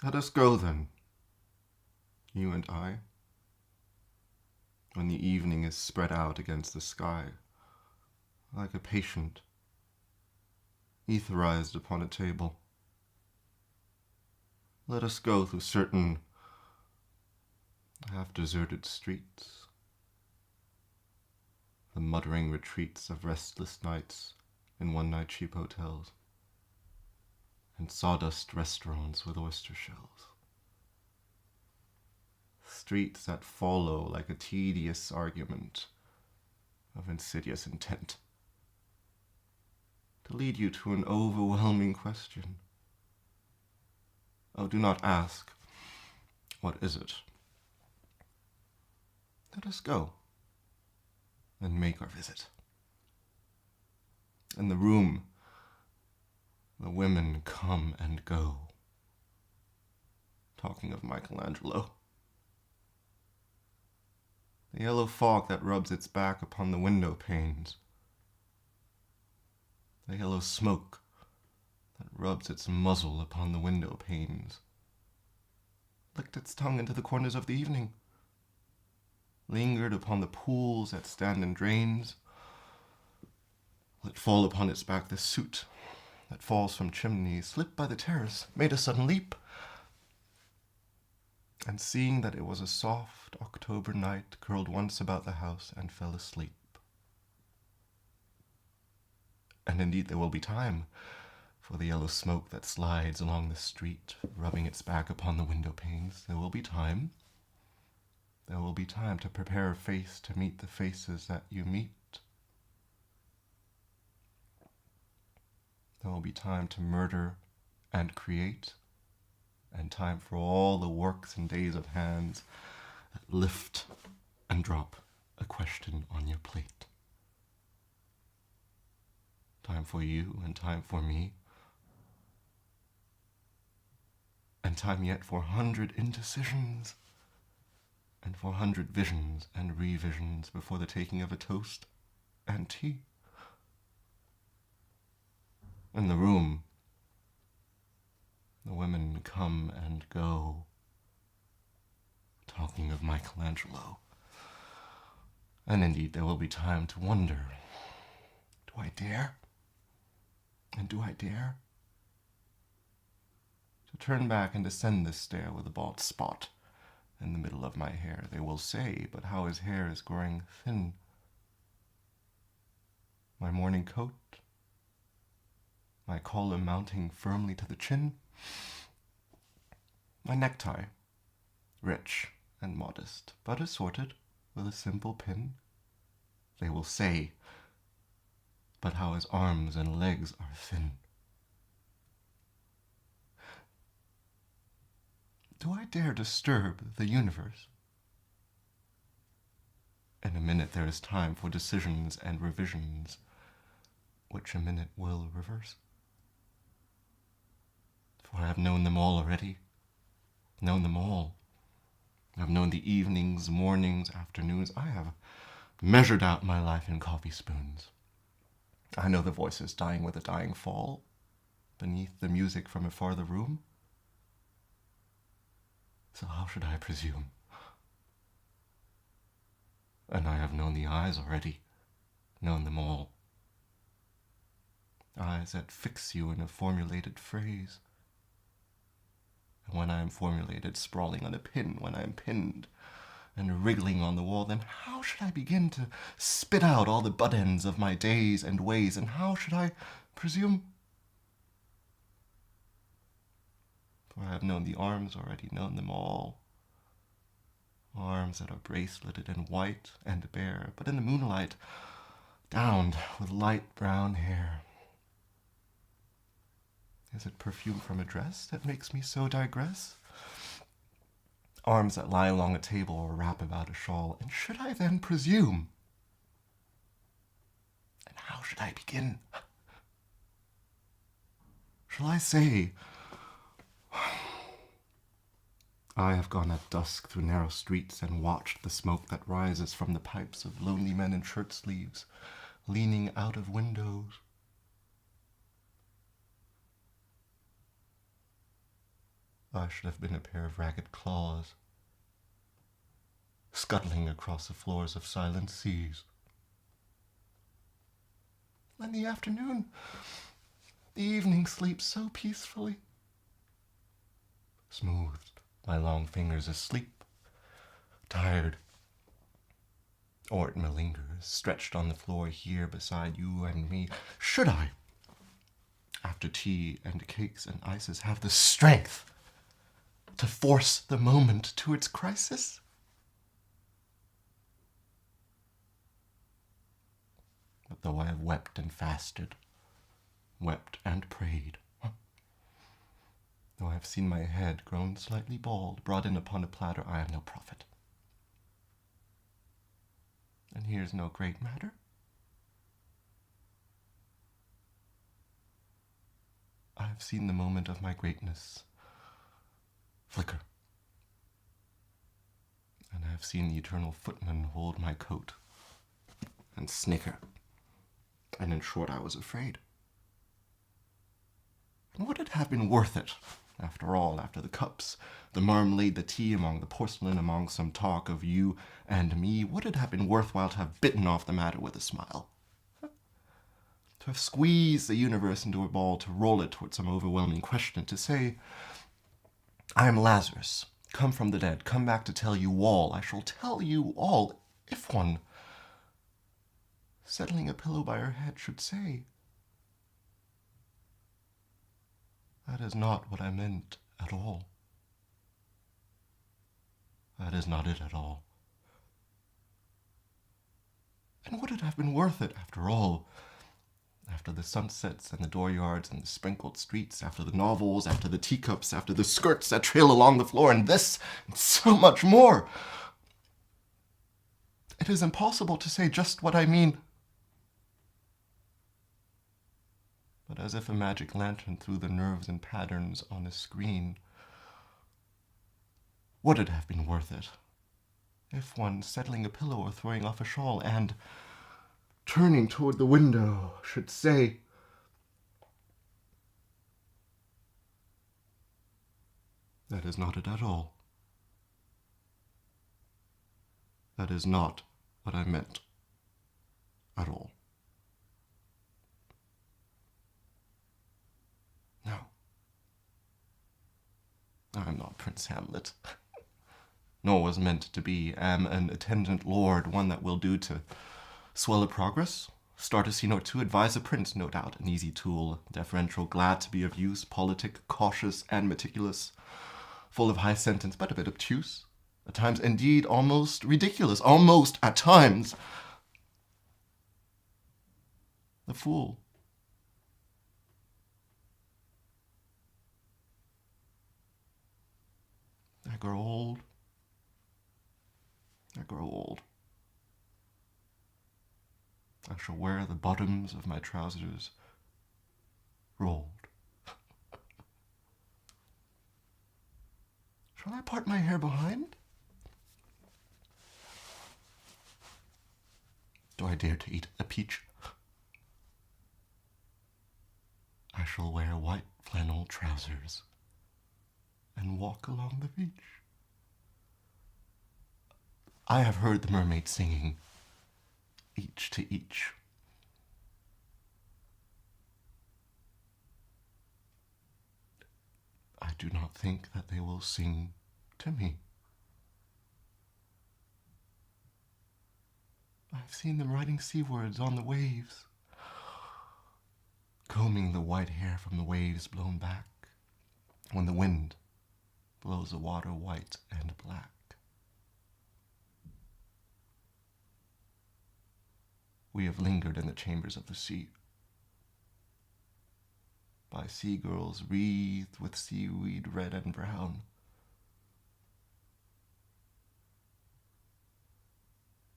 Let us go then, you and I, when the evening is spread out against the sky, like a patient, etherized upon a table. Let us go through certain half-deserted streets, the muttering retreats of restless nights in one-night cheap hotels, and sawdust restaurants with oyster shells. Streets that follow like a tedious argument of insidious intent, to lead you to an overwhelming question. Oh, do not ask, what is it? Let us go and make our visit. In the room, the women come and go. Talking of Michelangelo. The yellow fog that rubs its back upon the window panes. The yellow smoke that rubs its muzzle upon the window panes. Licked its tongue into the corners of the evening. Lingered upon the pools that stand in drains. Let fall upon its back the soot that falls from chimneys, slipped by the terrace, made a sudden leap. And seeing that it was a soft October night, curled once about the house and fell asleep. And indeed there will be time for the yellow smoke that slides along the street, rubbing its back upon the window panes. There will be time. There will be time to prepare a face to meet the faces that you meet. There will be time to murder and create, and time for all the works and days of hands that lift and drop a question on your plate. Time for you and time for me, and time yet for 100 indecisions, and for 100 visions and revisions before the taking of a toast and tea. In the room, the women come and go, talking of Michelangelo. And indeed there will be time to wonder, do I dare? And do I dare? To turn back and descend this stair with a bald spot in the middle of my hair. They will say, but how his hair is growing thin. My morning coat, my collar mounting firmly to the chin, my necktie, rich and modest, but assorted with a simple pin. They will say, but how his arms and legs are thin. Do I dare disturb the universe? In a minute there is time for decisions and revisions, which a minute will reverse. For I have known them all already, known them all. I have known the evenings, mornings, afternoons. I have measured out my life in coffee spoons. I know the voices dying with a dying fall beneath the music from a farther room. So how should I presume? And I have known the eyes already, known them all. Eyes that fix you in a formulated phrase. And when I am formulated, sprawling on a pin, when I am pinned and wriggling on the wall, then how should I begin to spit out all the butt ends of my days and ways, and how should I presume? For I have known the arms already, known them all. Arms that are braceleted in white and bare, but in the moonlight, downed with light brown hair. Is it perfume from a dress that makes me so digress? Arms that lie along a table or wrap about a shawl, and should I then presume? And how should I begin? Shall I say, I have gone at dusk through narrow streets and watched the smoke that rises from the pipes of lonely men in shirt sleeves, leaning out of windows. I should have been a pair of ragged claws, scuttling across the floors of silent seas. In the afternoon, the evening sleeps so peacefully, smoothed my long fingers asleep, tired. Or it malingers, stretched on the floor here beside you and me. Should I, after tea and cakes and ices, have the strength to force the moment to its crisis? But though I have wept and fasted, wept and prayed, though I have seen my head grown slightly bald, brought in upon a platter, I am no prophet. And here's no great matter. I have seen the moment of my greatness flicker, and I have seen the eternal footman hold my coat and snicker, and in short, I was afraid. And would it have been worth it, after all, after the cups, the marmalade, the tea, among the porcelain, among some talk of you and me, would it have been worthwhile to have bitten off the matter with a smile? To have squeezed the universe into a ball, to roll it toward some overwhelming question, to say, I am Lazarus, come from the dead, come back to tell you all. I shall tell you all, if one, settling a pillow by her head, should say, that is not what I meant at all. That is not it at all. And would it have been worth it, after all? After the sunsets and the dooryards and the sprinkled streets, after the novels, after the teacups, after the skirts that trail along the floor, and this, and so much more. It is impossible to say just what I mean. But as if a magic lantern threw the nerves and patterns on a screen, would it have been worth it if one, settling a pillow or throwing off a shawl and, turning toward the window, should say, that is not it at all. That is not what I meant at all. No. I am not Prince Hamlet, nor was meant to be. Am an attendant lord, one that will do to swell a progress, start a scene or two, advise a prince, no doubt, an easy tool, deferential, glad to be of use, politic, cautious, and meticulous, full of high sentence, but a bit obtuse, at times indeed almost ridiculous, almost at times the fool. I grow old. I grow old. I shall wear the bottoms of my trousers rolled. Shall I part my hair behind? Do I dare to eat a peach? I shall wear white flannel trousers and walk along the beach. I have heard the mermaids singing, each to each. I do not think that they will sing to me. I've seen them writing seawards on the waves, combing the white hair from the waves blown back when the wind blows the water white and black. We have lingered in the chambers of the sea, by sea-girls wreathed with seaweed red and brown,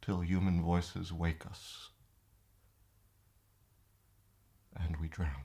till human voices wake us, and we drown.